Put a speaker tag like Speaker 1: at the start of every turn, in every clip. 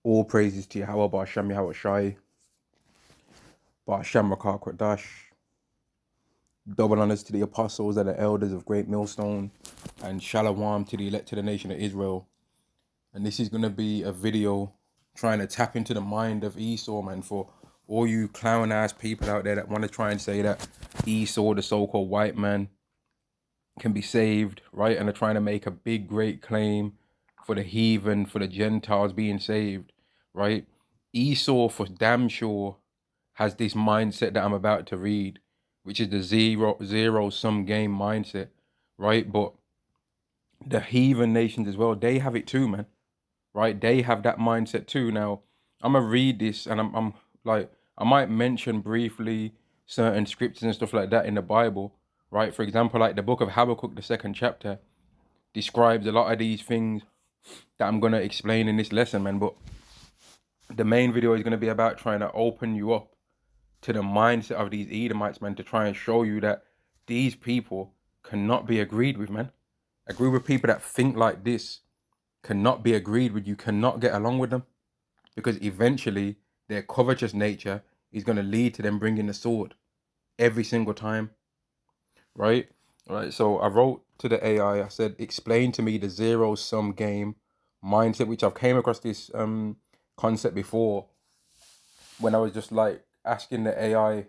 Speaker 1: All praises to Yahweh, Ba'ashem Yahweh Shai, Ba'ashem Rakah Kodash. Double honors to the apostles and the elders of Great Millstone, and Shalom to the elect of the nation of Israel. And this is going to be a video trying to tap into the mind of Esau, man, for all you clown-ass people out there that want to try and say that Esau, the so-called white man, can be saved, right? And they're trying to make a big, great claim for the heathen, for the Gentiles being saved, right? Esau, for damn sure, has this mindset that I'm about to read, which is the zero sum game mindset, right? But the heathen nations as well, they have it too, man, right? They have that mindset too. Now, I'm gonna read this, and I'm like, I might mention briefly certain scriptures and stuff like that in the Bible, right? For example, like the book of Habakkuk, the second chapter, describes a lot of these things that I'm gonna explain in this lesson, man. But the main video is gonna be about trying to open you up to the mindset of these Edomites, man, to try and show you that these people cannot be agreed with, man. A group of people that think like this cannot be agreed with. You cannot get along with them because eventually their covetous nature is going to lead to them bringing the sword every single time, right? Right. So I wrote to the AI. I said, explain to me the zero sum game mindset, which I've came across this concept before when I was just like asking the AI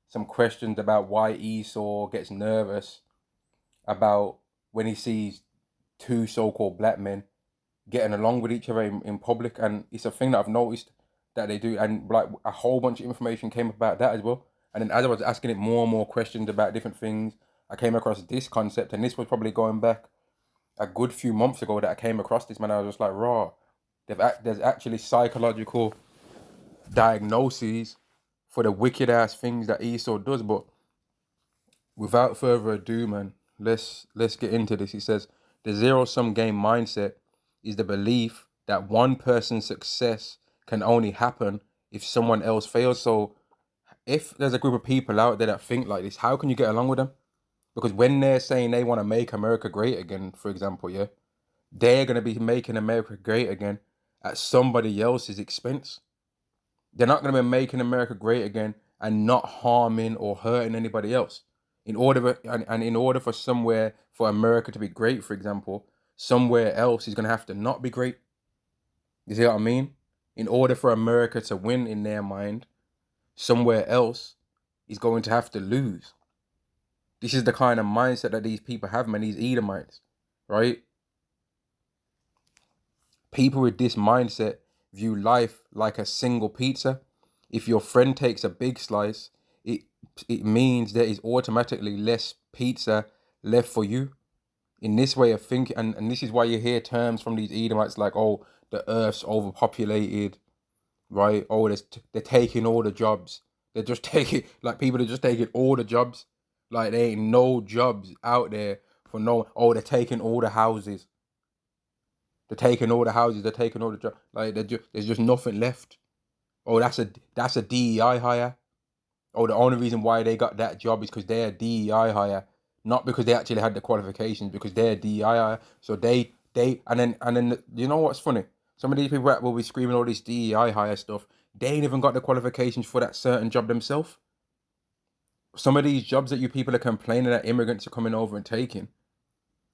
Speaker 1: some questions about why Esau gets nervous about when he sees two so-called black men getting along with each other in public. And it's a thing that I've noticed that they do, and like a whole bunch of information came about that as well. And then as I was asking it more and more questions about different things, I came across this concept, and this was probably going back a good few months ago that I came across this, man. I was just like, raw, there's actually psychological diagnoses for the wicked ass things that Esau does. But without further ado, man, let's get into this. He says the zero sum game mindset is the belief that one person's success can only happen if someone else fails. So if there's a group of people out there that think like this, how can you get along with them? Because when they're saying they want to make America great again, for example, yeah, they're gonna be making America great again at somebody else's expense. They're not going to be making America great again and not harming or hurting anybody else. And in order for somewhere for America to be great, for example, somewhere else is going to have to not be great. You see what I mean? In order for America to win in their mind, somewhere else is going to have to lose. This is the kind of mindset that these people have, man, these Edomites, right? People with this mindset view life like a single pizza. If your friend takes a big slice, it it means there is automatically less pizza left for you. In this way of thinking, and this is why you hear terms from these Edomites like, oh, the earth's overpopulated, right? Oh, they're taking all the jobs. They're just taking, like, people are just taking all the jobs. Like, there ain't no jobs out there for no, oh, they're taking all the houses. They're taking all the houses. They're taking all the jobs. Like, there's just nothing left. Oh, that's a DEI hire. Oh, the only reason why they got that job is because they're a DEI hire, not because they actually had the qualifications. Because they're a DEI hire, so and then you know what's funny? Some of these people that will be screaming all this DEI hire stuff. They ain't even got the qualifications for that certain job themselves. Some of these jobs that you people are complaining that immigrants are coming over and taking,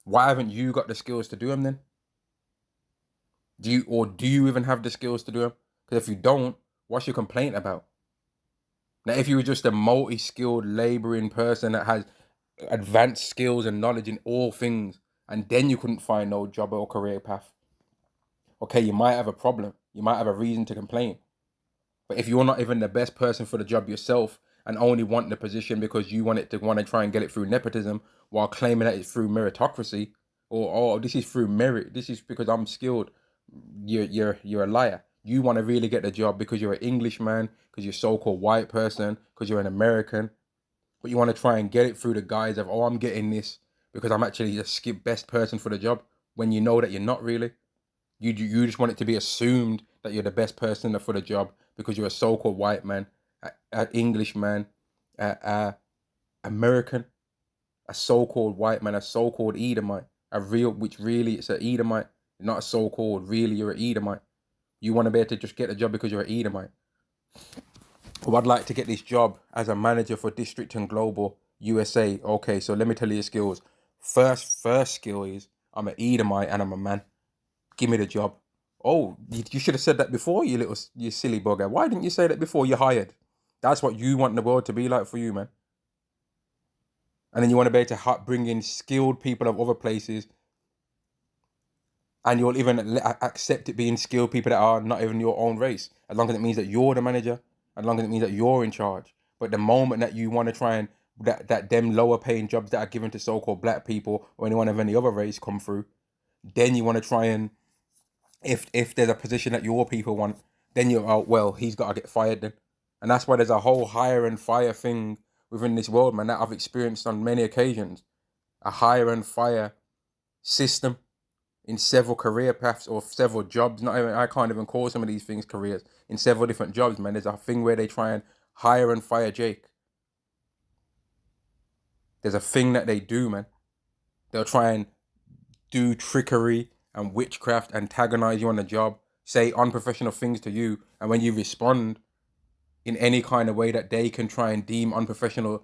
Speaker 1: why haven't you got the skills to do them then? Do you even have the skills to do them? Because if you don't, what's your complaint about? Now, if you were just a multi-skilled laboring person that has advanced skills and knowledge in all things, and then you couldn't find no job or career path, okay, you might have a problem. You might have a reason to complain. But if you're not even the best person for the job yourself and only want the position because you want to try and get it through nepotism while claiming that it's through meritocracy, or oh, this is through merit, this is because I'm skilled, you're a liar. You want to really get the job because you're an Englishman, because you're a so-called white person, because you're an American, but you want to try and get it through the guise of, oh, I'm getting this because I'm actually the best person for the job, when you know that you're not really. You just want it to be assumed that you're the best person for the job because you're a so-called white man, an Englishman, a American, a so-called white man, a so-called Edomite, which really it's an Edomite, not a so-called, really you're an Edomite. You want to be able to just get a job because you're an Edomite. Oh, I'd like to get this job as a manager for District and Global USA. Okay, so let me tell you the skills. First skill is I'm an Edomite and I'm a man. Give me the job. Oh, you should have said that before, you silly bugger. Why didn't you say that before? You're hired. That's what you want the world to be like for you, man. And then you want to be able to bring in skilled people of other places, and you'll even accept it being skilled people that are not even your own race, as long as it means that you're the manager, as long as it means that you're in charge. But the moment that you want to try and that them lower paying jobs that are given to so-called black people or anyone of any other race come through, then you want to try and if there's a position that your people want, then you're out. Well, he's got to get fired then, and that's why there's a whole hire and fire thing within this world, man. That I've experienced on many occasions, a hire and fire system in several career paths or several jobs. Not even I can't even call some of these things careers. In several different jobs, man. There's a thing where they try and hire and fire Jake. There's a thing that they do, man. They'll try and do trickery and witchcraft, antagonize you on the job, say unprofessional things to you, and when you respond in any kind of way that they can try and deem unprofessional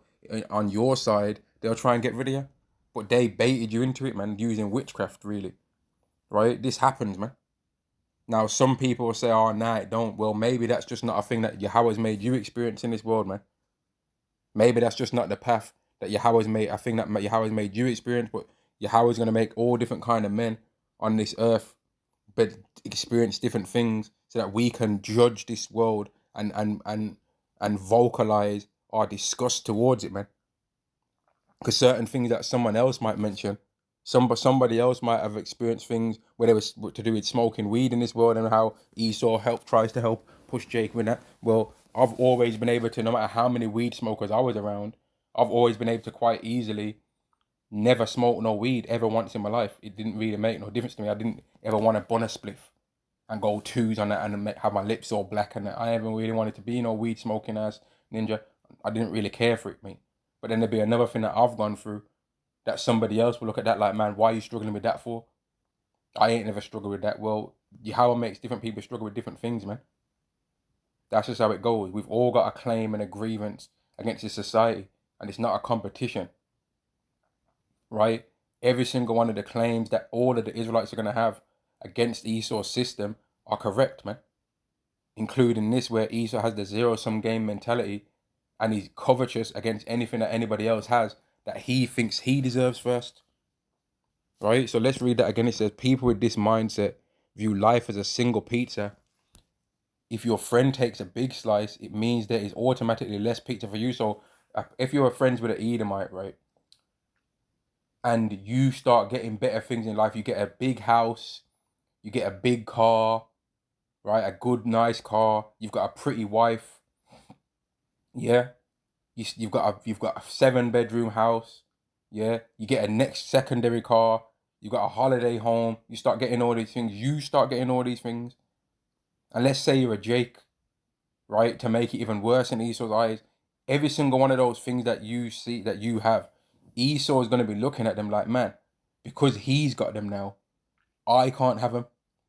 Speaker 1: on your side, they'll try and get rid of you. But they baited you into it, man, using witchcraft, really. Right? This happens, man. Now, some people will say, oh, nah, it don't. Well, maybe that's just not a thing that Yahweh's made you experience in this world, man. Maybe that's just not the path that Yahweh's made, a thing that Yahweh's made you experience, but Yahweh's going to make all different kind of men on this earth but experience different things so that we can judge this world and vocalize our disgust towards it, man. Because certain things that someone else might mention, somebody else might have experienced things where there was to do with smoking weed in this world and how Esau tries to help push Jacob in that. Well, I've always been able to, no matter how many weed smokers I was around, I've always been able to quite easily never smoke no weed ever once in my life. It didn't really make no difference to me. I didn't ever want to bun a spliff and go twos on that and have my lips all black and that. I never really wanted to be no weed smoking ass ninja. I didn't really care for it, mate. But then there'd be another thing that I've gone through that somebody else will look at that like, man, why are you struggling with that for? I ain't never struggled with that. Well, how it makes different people struggle with different things, man. That's just how it goes. We've all got a claim and a grievance against this society, and it's not a competition, right? Every single one of the claims that all of the Israelites are going to have against Esau's system are correct, man. Including this, where Esau has the zero-sum game mentality and he's covetous against anything that anybody else has that he thinks he deserves first. Right? So let's read that again. It says, people with this mindset view life as a single pizza. If your friend takes a big slice, it means there is automatically less pizza for you. So if you're friends with an Edomite, right, and you start getting better things in life, you get a big house, you get a big car, right, a good, nice car, you've got a pretty wife, yeah, you've got a 7-bedroom house, yeah, you get a next secondary car, you got a holiday home, you start getting all these things, and let's say you're a Jake, right, to make it even worse in Esau's eyes, every single one of those things that you see, that you have, Esau is going to be looking at them like, man, because he's got them now, I can't have them.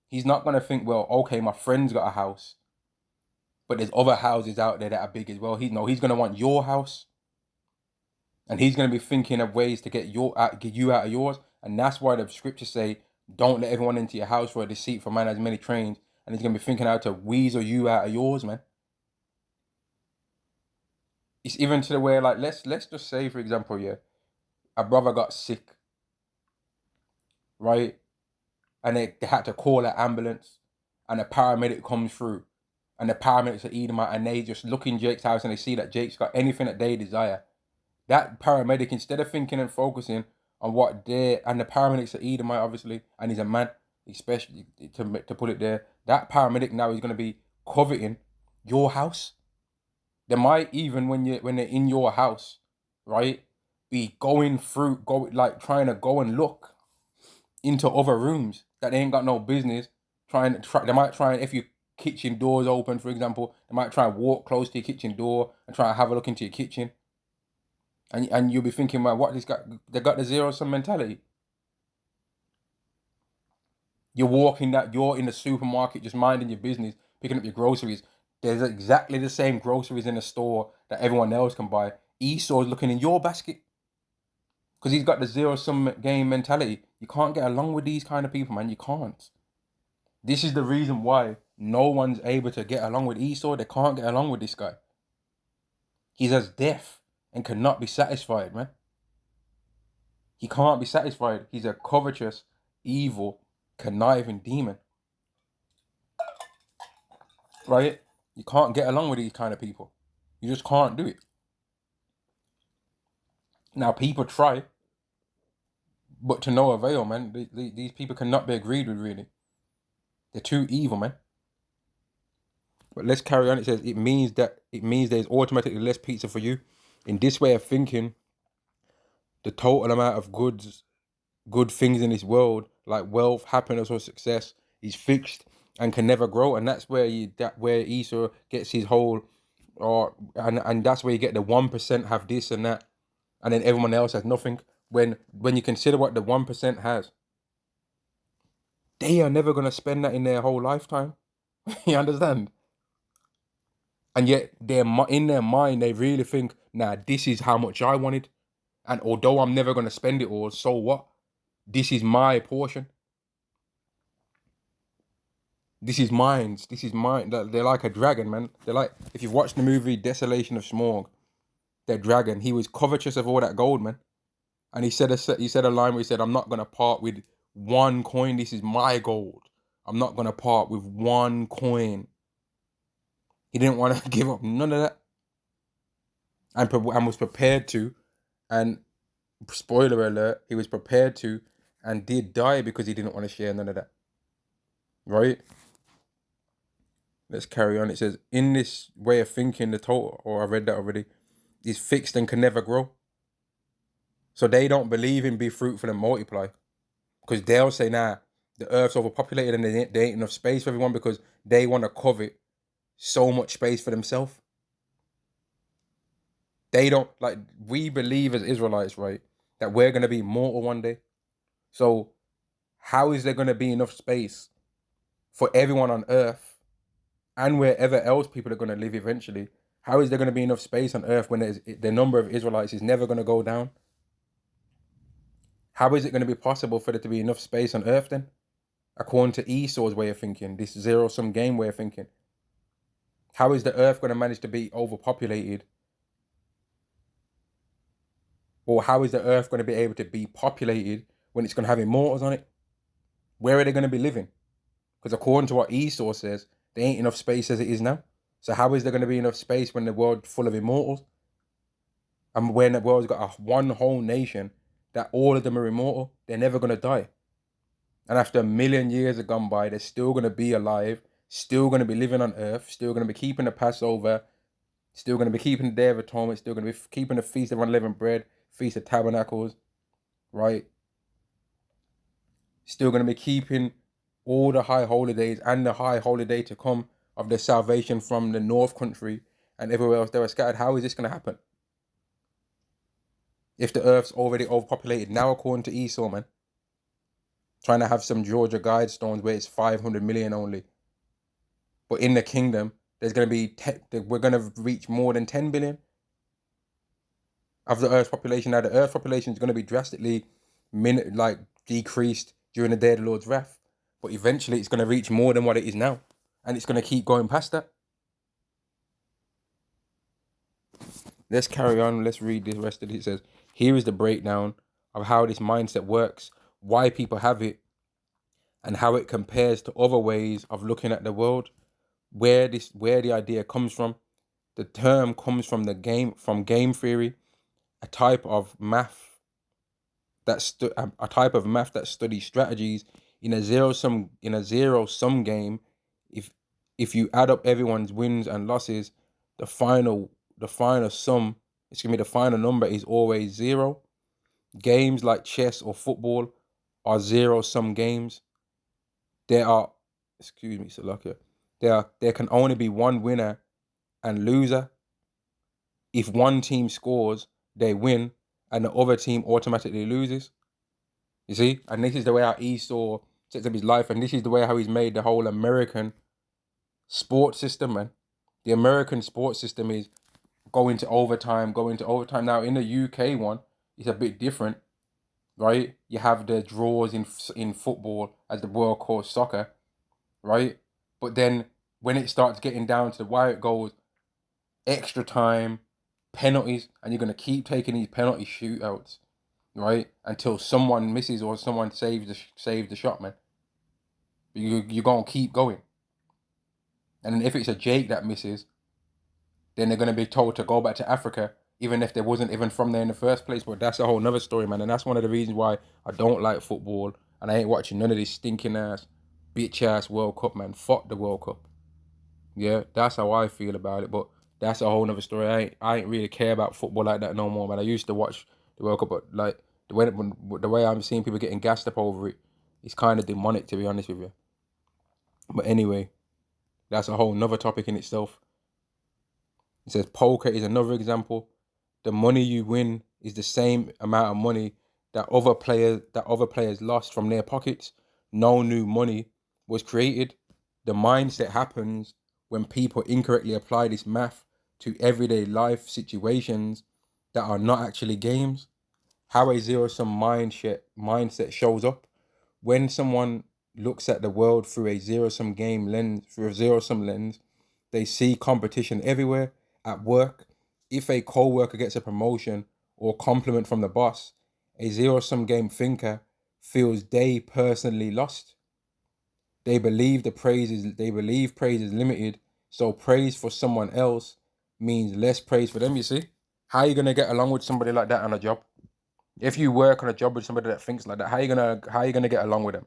Speaker 1: He's not going to think, well, okay, my friend's got a house, but there's other houses out there that are big as well. He's going to want your house. And he's going to be thinking of ways to get you out of yours. And that's why the scriptures say, don't let everyone into your house, for a deceitful man has many trains. And he's going to be thinking how to weasel you out of yours, man. It's even to the way, like, let's just say, for example, yeah, a brother got sick, right? And they had to call an ambulance, and a paramedic comes through. And the paramedics are Edomite, and they just look in Jake's house and they see that Jake's got anything that they desire. That paramedic, instead of thinking and focusing on what and the paramedics are Edomite, obviously, and he's a man, especially to put it there, that paramedic now is going to be coveting your house. They might even, when they're in your house, right, be trying to go and look into other rooms that they ain't got no business. They might try, if your kitchen door's open, for example, they might try and walk close to your kitchen door and try and have a look into your kitchen. And you'll be thinking, well, what this guy, they got the zero-sum mentality. You're in the supermarket just minding your business, picking up your groceries. There's exactly the same groceries in the store that everyone else can buy. Esau's looking in your basket because he's got the zero sum game mentality. You can't get along with these kind of people, man. You can't. This is the reason why no one's able to get along with Esau. They can't get along with this guy. He's as deaf and cannot be satisfied, man. He can't be satisfied. He's a covetous, evil, conniving demon. Right? You can't get along with these kind of people. You just can't do it. Now, people try, but to no avail, man. These people cannot be agreed with, really. They're too evil, man. But let's carry on. It says it means there's automatically less pizza for you. In this way of thinking, the total amount of good things in this world, like wealth, happiness, or success, is fixed and can never grow. And that's where where Esau gets his whole, and that's where you get the 1% have this and that, and then everyone else has nothing. When you consider what the 1% has, they are never gonna spend that in their whole lifetime. You understand? And yet, in their mind, they really think, nah, this is how much I wanted. And although I'm never gonna spend it all, so what? This is my portion. This is mine. This is mine. They're like a dragon, man. They're like, if you've watched the movie Desolation of Smaug, their dragon, he was covetous of all that gold, man. And he said a line where he said, I'm not gonna part with one coin. This is my gold. I'm not gonna part with one coin. He didn't want to give up none of that. And was prepared to, and spoiler alert, he was prepared to and did die because he didn't want to share none of that. Right? Let's carry on. It says, in this way of thinking, the total, or I read that already, is fixed and can never grow. So they don't believe in be fruitful and multiply. Because they'll say, nah, the earth's overpopulated and there ain't enough space for everyone because they want to covet so much space for themselves. They don't, like, we believe as Israelites, right, that we're going to be mortal one day. So how is there going to be enough space for everyone on earth and wherever else people are going to live eventually? How is there going to be enough space on earth when the number of Israelites is never going to go down? How is it going to be possible for there to be enough space on earth then? According to Esau's way of thinking, this zero-sum game way of thinking. How is the earth going to manage to be overpopulated? Or how is the earth going to be able to be populated when it's going to have immortals on it? Where are they going to be living? Because according to what Esau says, there ain't enough space as it is now. So how is there going to be enough space when the world's full of immortals? And when the world's got one whole nation that all of them are immortal, they're never going to die. And after 1,000,000 years have gone by, they're still going to be alive, still going to be living on earth, still going to be keeping the Passover, still going to be keeping the Day of Atonement, still going to be keeping the Feast of Unleavened Bread, Feast of Tabernacles, right? Still going to be keeping all the high holidays and the high holiday to come of their salvation from the North Country and everywhere else they were scattered. How is this going to happen? If the earth's already overpopulated now, according to Esau, man. Trying to have some Georgia Guidestones where it's 500 million only. But in the kingdom, there's going to be, we're going to reach more than 10 billion of the earth's population. Now, the earth population is going to be drastically decreased during the day of the Lord's wrath. But eventually, it's going to reach more than what it is now. And it's going to keep going past that. Let's carry on. Let's read the rest of it. It says, here is the breakdown of how this mindset works, why people have it, and how it compares to other ways of looking at the world, where the idea comes from. The term comes from game theory, a type of math that studies strategies in a zero sum game. If you add up everyone's wins and losses, the final sum, the final number is always zero. Games like chess or football are zero sum games. There are, Salakia, there can only be one winner and loser. If one team scores, they win, and the other team automatically loses. You see? And this is the way how Esau sets up his life, and this is the way how he's made the whole American sports system, man. The American sports system is going to overtime, going to overtime. Now in the UK one, it's a bit different, right? You have the draws in football as the world calls soccer, right? But then when it starts getting down to the wire, it goes extra time, penalties, and you're gonna keep taking these penalty shootouts, right? Until someone misses or someone saves the shot, man. You're gonna keep going. And then if it's a Jake that misses, then they're gonna be told to go back to Africa, even if they wasn't even from there in the first place. But that's a whole nother story, man. And that's one of the reasons why I don't like football and I ain't watching none of this stinking ass, bitch ass World Cup, man. Fuck the World Cup. Yeah, that's how I feel about it. But that's a whole nother story. I ain't really care about football like that no more, man. I used to watch the World Cup, but like the way I'm seeing people getting gassed up over it, it's kind of demonic, to be honest with you. But anyway, that's a whole nother topic in itself. It says poker is another example. The money you win is the same amount of money that other players lost from their pockets. No new money was created. The mindset happens when people incorrectly apply this math to everyday life situations that are not actually games. How a zero-sum mindset shows up when someone looks at the world through a zero-sum lens, they see competition everywhere. At work, if a co-worker gets a promotion or compliment from the boss, a zero-sum game thinker feels they personally lost. They believe praise is limited, so praise for someone else means less praise for them, you see? How are you gonna get along with somebody like that on a job? If you work on a job with somebody that thinks like that, how are you gonna get along with them?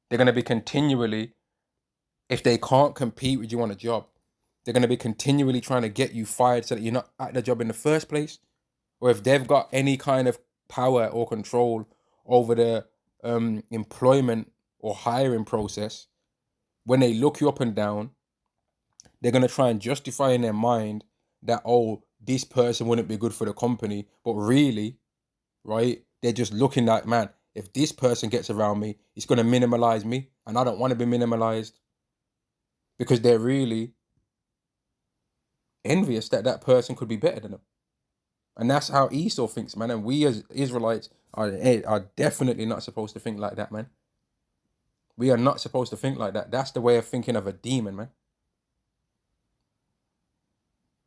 Speaker 1: They're gonna be continually, if they can't compete with you on a job, they're gonna be continually trying to get you fired so that you're not at the job in the first place. Or if they've got any kind of power or control over the employment or hiring process, when they look you up and down, they're gonna try and justify in their mind that, oh, this person wouldn't be good for the company, but really, right? They're just looking like, man, if this person gets around me, it's going to minimalize me. And I don't want to be minimalized because they're really envious that that person could be better than them. And that's how Esau thinks, man. And we as Israelites are definitely not supposed to think like that, man. We are not supposed to think like that. That's the way of thinking of a demon, man.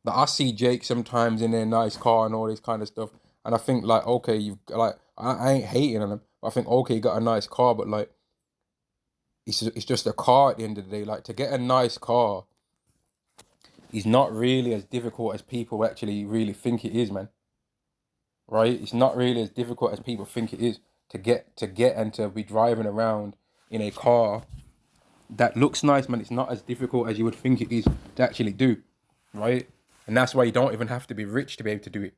Speaker 1: Like I see Jake sometimes in their nice car and all this kind of stuff, and I think like, okay, you've like I ain't hating on him, but I think okay, you got a nice car, but like it's just a car at the end of the day. Like to get a nice car is not really as difficult as people actually really think it is, man. Right? It's not really as difficult as people think it is to get and to be driving around in a car that looks nice, man. It's not as difficult as you would think it is to actually do, right? And that's why you don't even have to be rich to be able to do it.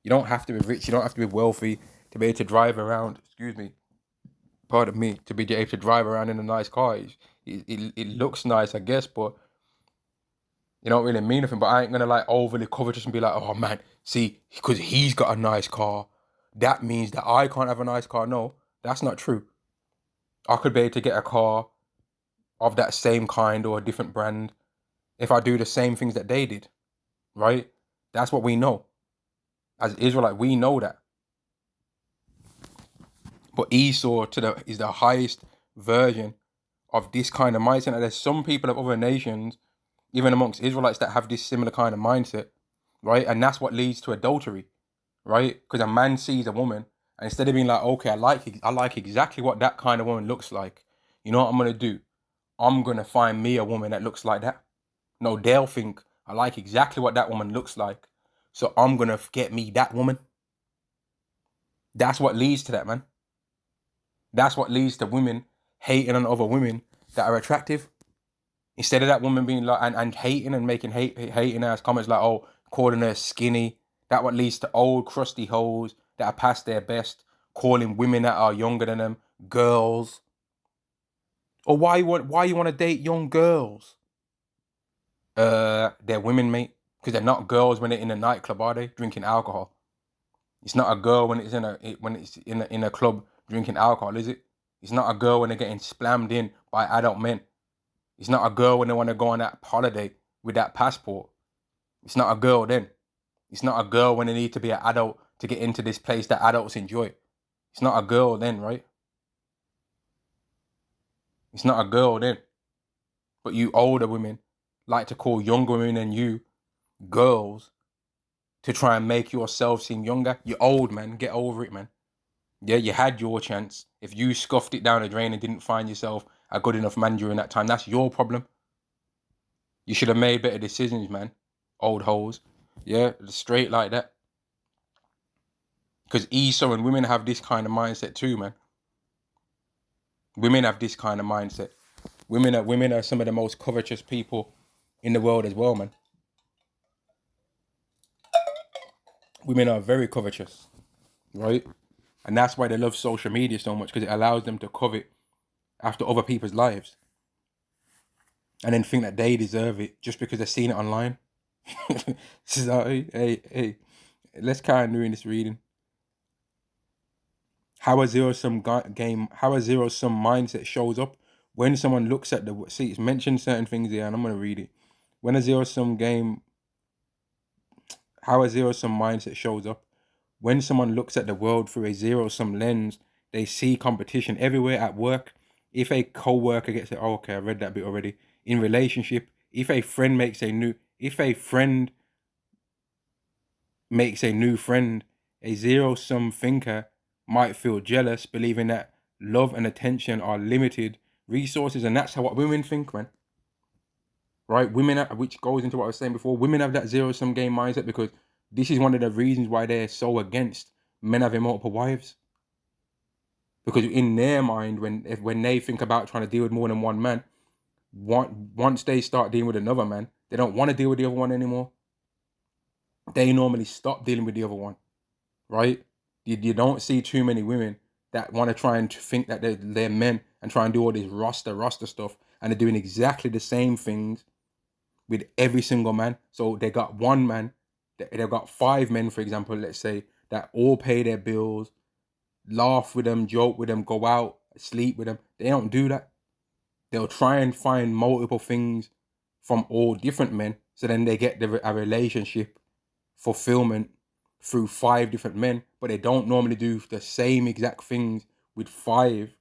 Speaker 1: You don't have to be rich. You don't have to be wealthy to be able to drive around. Excuse me, pardon me, to be able to drive around in a nice car. It looks nice, I guess, but you don't really mean anything. But I ain't gonna like overly covetous and be like, oh man, see, because he's got a nice car, that means that I can't have a nice car. No, that's not true. I could be able to get a car of that same kind or a different brand if I do the same things that they did, right? That's what we know. As Israelite, we know that. But Esau is the highest version of this kind of mindset. And there's some people of other nations, even amongst Israelites, that have this similar kind of mindset, right? And that's what leads to adultery, right? Because a man sees a woman, and instead of being like, okay, I like exactly what that kind of woman looks like. You know what I'm gonna do? I'm gonna find me a woman that looks like that. No, they'll think I like exactly what that woman looks like, so I'm gonna get me that woman. That's what leads to that, man. That's what leads to women hating on other women that are attractive. Instead of that woman being like and hating and making hating ass comments like, oh, calling her skinny. That what leads to old crusty hoes that are past their best, calling women that are younger than them girls. Or why you want to date young girls? They're women, mate. Because they're not girls when they're in a nightclub, are they? Drinking alcohol. It's not a girl when it's in a club drinking alcohol, is it? It's not a girl when they're getting splammed in by adult men. It's not a girl when they want to go on that holiday with that passport. It's not a girl then. It's not a girl when they need to be an adult to get into this place that adults enjoy. It's not a girl then, right? It's not a girl then. But you older women like to call younger women than you girls to try and make yourself seem younger. You're old, man. Get over it, man. Yeah, you had your chance. If you scuffed it down the drain and didn't find yourself a good enough man during that time, that's your problem. You should have made better decisions, man. Old hoes. Yeah, straight like that. Because Esau and women have this kind of mindset too, man. Women have this kind of mindset. Women are some of the most covetous people in the world as well, man. Women are very covetous, right? And that's why they love social media so much, because it allows them to covet after other people's lives. And then think that they deserve it just because they've seen it online. So, hey, let's carry on doing this reading. How a zero-sum mindset shows up when someone looks at the... See, it's mentioned certain things here, and I'm going to read it. When a zero-sum game... How a zero-sum mindset shows up. When someone looks at the world through a zero-sum lens, they see competition everywhere at work. If a co-worker gets it... Oh, okay, I read that bit already. In relationship, if a friend makes a new friend, a zero-sum thinker might feel jealous, believing that love and attention are limited resources, and that's how what women think, man. Right? Which goes into what I was saying before, women have that zero-sum game mindset because this is one of the reasons why they're so against men having multiple wives. Because in their mind, when they think about trying to deal with more than one man, once they start dealing with another man, they don't want to deal with the other one anymore. They normally stop dealing with the other one, right? You don't see too many women that want to try and think that they're men and try and do all this roster stuff, and they're doing exactly the same things with every single man. So they got one man, they've got 5 men, for example, let's say, that all pay their bills, laugh with them, joke with them, go out, sleep with them. They don't do that. They'll try and find multiple things from all different men, so then they get a relationship fulfillment through 5 different men, but they don't normally do the same exact things with 5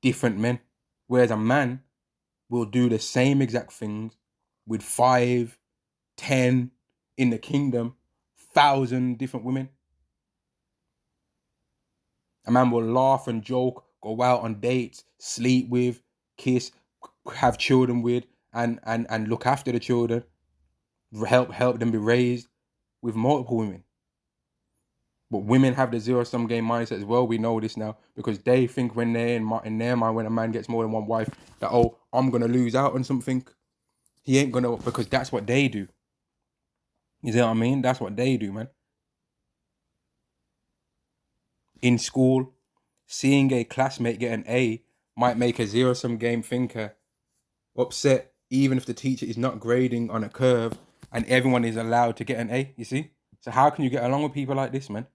Speaker 1: different men. Whereas a man will do the same exact things with 5, 10, in the kingdom, 1,000 different women. A man will laugh and joke, go out on dates, sleep with, kiss, have children with, and look after the children, help them be raised with multiple women. But women have the zero-sum game mindset as well. We know this now because they think when they're in their mind, when a man gets more than one wife, that, oh, I'm going to lose out on something. He ain't going to, because that's what they do. You see what I mean? That's what they do, man. In school, seeing a classmate get an A might make a zero-sum game thinker upset, even if the teacher is not grading on a curve and everyone is allowed to get an A, you see? So how can you get along with people like this, man?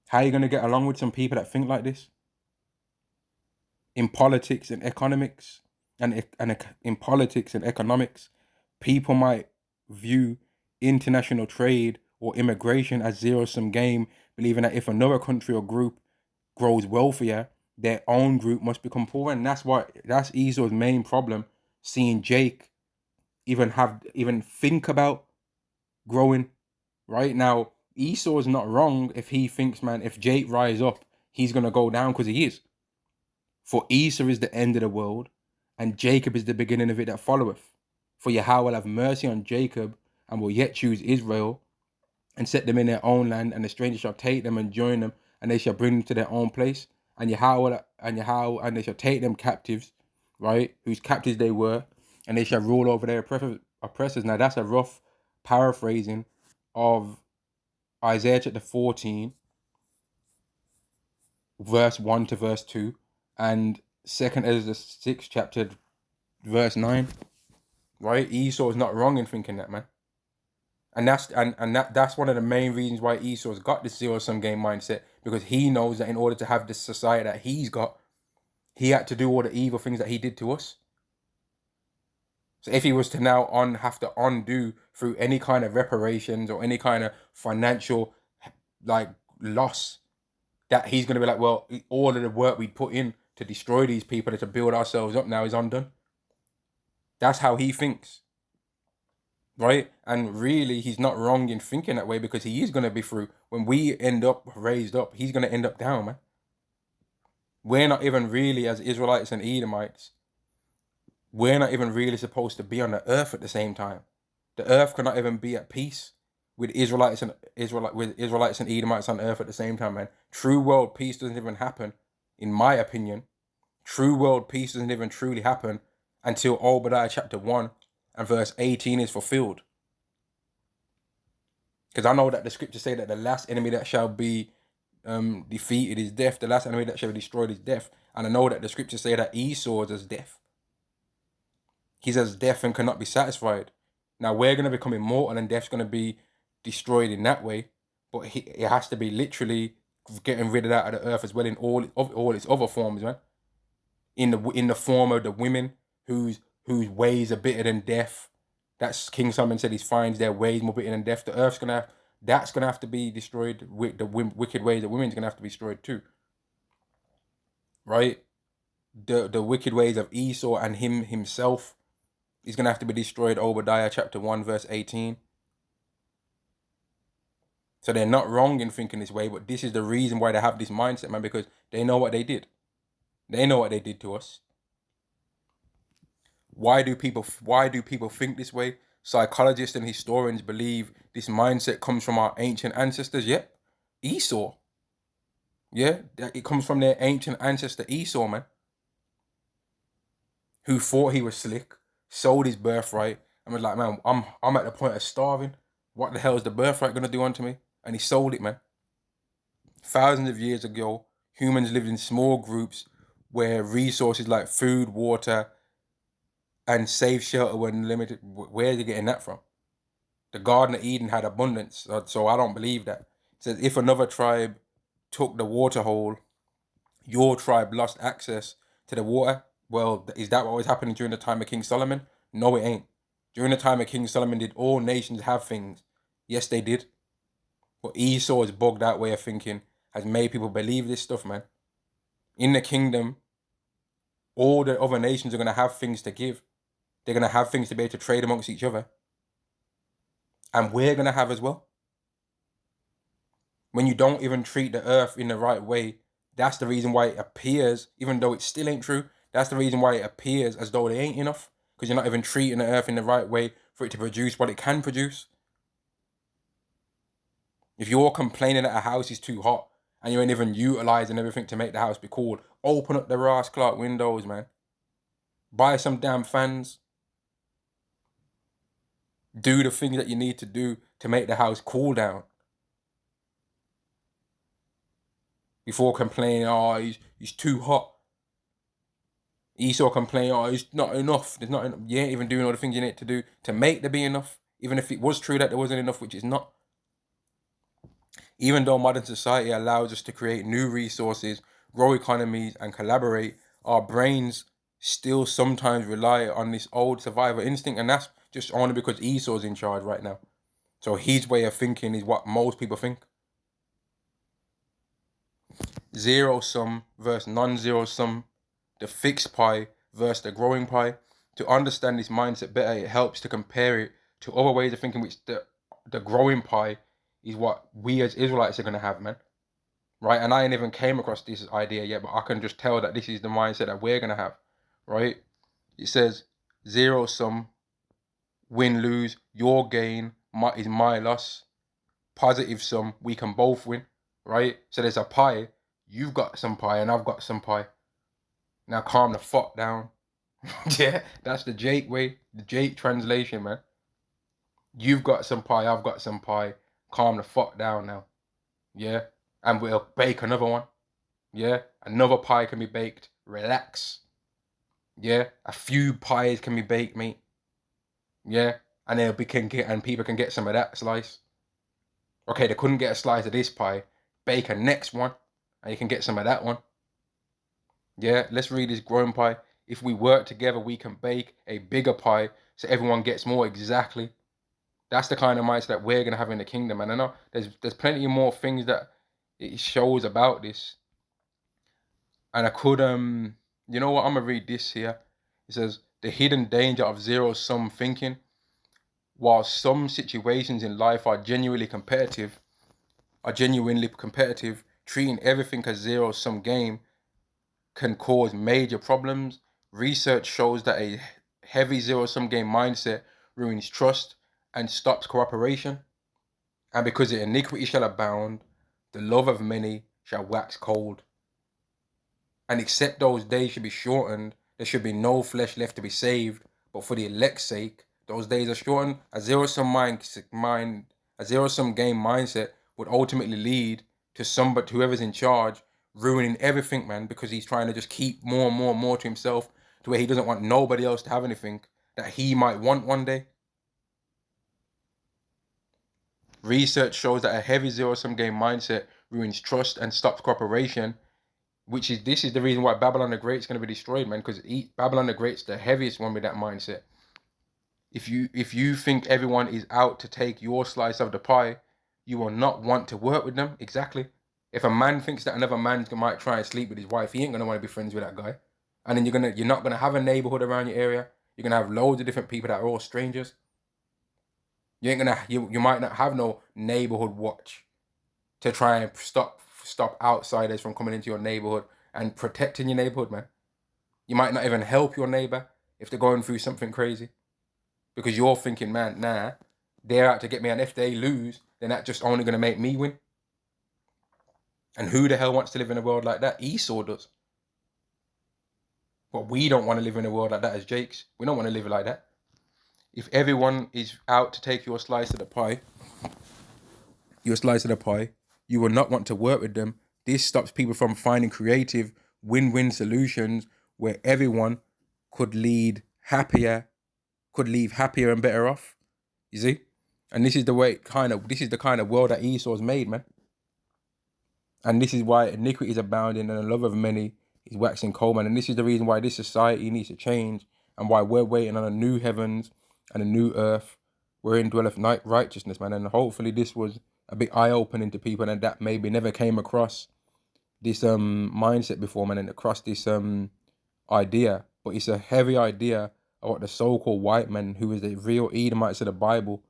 Speaker 1: How are you going to get along with some people that think like this? In politics and economics, in politics and economics, people might view international trade or immigration as zero-sum game, believing that if another country or group grows wealthier, their own group must become poorer. And that's Esau's main problem, seeing Jake even think about growing. Right now, Esau's not wrong if he thinks, man, if Jake rise up, he's gonna go down, because he is. For Esau is the end of the world, and Jacob is the beginning of it that followeth. For Yahweh will have mercy on Jacob, and will yet choose Israel, and set them in their own land, and the stranger shall take them and join them, and they shall bring them to their own place. And Yahweh and they shall take them captives, right? Whose captives they were, and they shall rule over their oppressors. Now that's a rough paraphrasing of Isaiah chapter 14, verse 1 to verse 2, and 2nd Ezra 6 chapter verse 9. Right? Esau is not wrong in thinking that, man. And that's one of the main reasons why Esau's got this zero sum game mindset, because he knows that in order to have this society that he's got, he had to do all the evil things that he did to us. So if he was to now have to undo through any kind of reparations or any kind of financial like loss, that he's going to be like, well, all of the work we put in to destroy these people and to build ourselves up now is undone. That's how he thinks, right? And really, he's not wrong in thinking that way, because he is going to be through. When we end up raised up, he's going to end up down, man. We're not even really, as Israelites and Edomites, we're not even really supposed to be on the earth at the same time. The earth cannot even be at peace with Israelites and Edomites on earth at the same time, man. True world peace doesn't even happen, in my opinion. True world peace doesn't even truly happen until Obadiah chapter 1 and verse 18 is fulfilled. Because I know that the scriptures say that the last enemy that shall be defeated is death. The last enemy that shall be destroyed is death. And I know that the scriptures say that Esau is as death. He's as death and cannot be satisfied. Now we're going to become immortal and death's going to be destroyed in that way. But it has to be literally getting rid of that of the earth as well in all its other forms, man. In the form of the women whose ways are bitter than death. That's King Solomon said he finds their ways more bitter than death. The earth's that's gonna have to be destroyed. With the wicked ways of women's gonna have to be destroyed too. Right? The wicked ways of Esau and himself is gonna have to be destroyed. Obadiah chapter 1 verse 18. So they're not wrong in thinking this way, but this is the reason why they have this mindset, man, because they know what they did. They know what they did to us. Why do people think this way? Psychologists and historians believe this mindset comes from our ancient ancestors. Yep. Esau. Yeah, it comes from their ancient ancestor Esau, man. Who thought he was slick, sold his birthright, and was like, man, I'm at the point of starving. What the hell is the birthright gonna do unto me? And he sold it, man. Thousands of years ago, humans lived in small groups where resources like food, water, and safe shelter were limited. Where are you getting that from? The Garden of Eden had abundance, so I don't believe that. It says if another tribe took the water hole, your tribe lost access to the water. Well, is that what was happening during the time of King Solomon? No, it ain't. During the time of King Solomon, did all nations have things? Yes, they did. But Esau's bugged out way of thinking has made people believe this stuff, man. In the kingdom, all the other nations are going to have things to give. They're going to have things to be able to trade amongst each other. And we're going to have as well. When you don't even treat the earth in the right way, that's the reason why it appears, even though it still ain't true, that's the reason why it appears as though they ain't enough. Because you're not even treating the earth in the right way for it to produce what it can produce. If you're complaining that a house is too hot and you ain't even utilizing everything to make the house be cool, open up the Ross Clark windows, man. Buy some damn fans. Do the things that you need to do to make the house cool down. Before complaining, oh, he's too hot. Esau complaining, oh, it's not enough. There's not enough. You ain't even doing all the things you need to do to make there be enough. Even if it was true that there wasn't enough, which is not. Even though modern society allows us to create new resources, grow economies, and collaborate, our brains still sometimes rely on this old survival instinct, and that's just only because Esau's in charge right now. So his way of thinking is what most people think. Zero sum versus non-zero sum, the fixed pie versus the growing pie. To understand this mindset better, it helps to compare it to other ways of thinking, which the growing pie is what we as Israelites are going to have, man. Right? And I ain't even came across this idea yet, but I can just tell that this is the mindset that we're going to have, right? It says zero sum, win, lose, your gain is my loss. Positive sum, we can both win, right? So there's a pie. You've got some pie and I've got some pie. Now calm the fuck down. Yeah, that's the Jake way, the Jake translation, man. You've got some pie, I've got some pie. Calm the fuck down now. Yeah, and we'll bake another one. Yeah, another pie can be baked. Relax. Yeah, a few pies can be baked, mate. Yeah, and then people can get some of that slice. Okay, they couldn't get a slice of this pie, bake a next one, and you can get some of that one. Yeah, let's read this growing pie. If we work together, we can bake a bigger pie so everyone gets more. Exactly. That's the kind of mindset that we're gonna have in the kingdom. And I know there's plenty more things that it shows about this. And I could you know what? I'm gonna read this here. It says the hidden danger of zero-sum thinking. While some situations in life are genuinely competitive, treating everything as zero-sum game can cause major problems. Research shows that a heavy zero-sum game mindset ruins trust and stops cooperation. And because the iniquity shall abound, the love of many shall wax cold. And except those days should be shortened, there should be no flesh left to be saved. But for the elect's sake, those days are shortened. A zero-sum game mindset would ultimately lead to whoever's in charge ruining everything, man, because he's trying to just keep more and more and more to himself, to where he doesn't want nobody else to have anything that he might want one day. Research shows that a heavy zero-sum game mindset ruins trust and stops cooperation, this is the reason why Babylon the Great is going to be destroyed, man, because Babylon the Great's the heaviest one with that mindset. If you think everyone is out to take your slice of the pie, you will not want to work with them. Exactly. If a man thinks that another man might try and sleep with his wife, he ain't gonna want to be friends with that guy. And then you're not gonna have a neighborhood around your area. You're gonna have loads of different people that are all strangers. You might not have no neighborhood watch to try and stop outsiders from coming into your neighborhood and protecting your neighborhood, man. You might not even help your neighbor if they're going through something crazy, because you're thinking, man, nah, they're out to get me, and if they lose, then that's just only going to make me win. And who the hell wants to live in a world like that? Esau does. But we don't want to live in a world like that as Jakes. We don't want to live like that. If everyone is out to take your slice of the pie, you will not want to work with them. This stops people from finding creative win-win solutions where everyone could leave happier and better off. You see? And this is the kind of world that Esau's made, man. And this is why iniquity is abounding and the love of many is waxing cold, man. And this is the reason why this society needs to change, and why we're waiting on a new heavens and a new earth wherein dwelleth righteousness, man. And hopefully this was a bit eye-opening to people, and that maybe never came across this mindset before, man, and across this idea. But it's a heavy idea of what the so-called white men, who is the real Edomites of the Bible,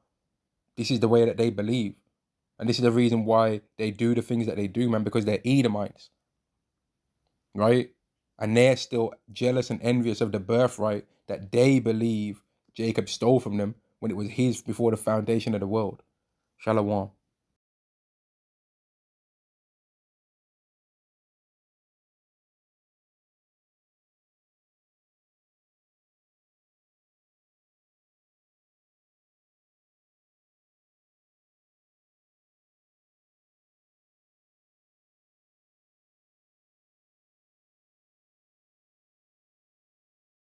Speaker 1: this is the way that they believe. And this is the reason why they do the things that they do, man, because they're Edomites, right? And they're still jealous and envious of the birthright that they believe Jacob stole from them when it was his before the foundation of the world. Shalom.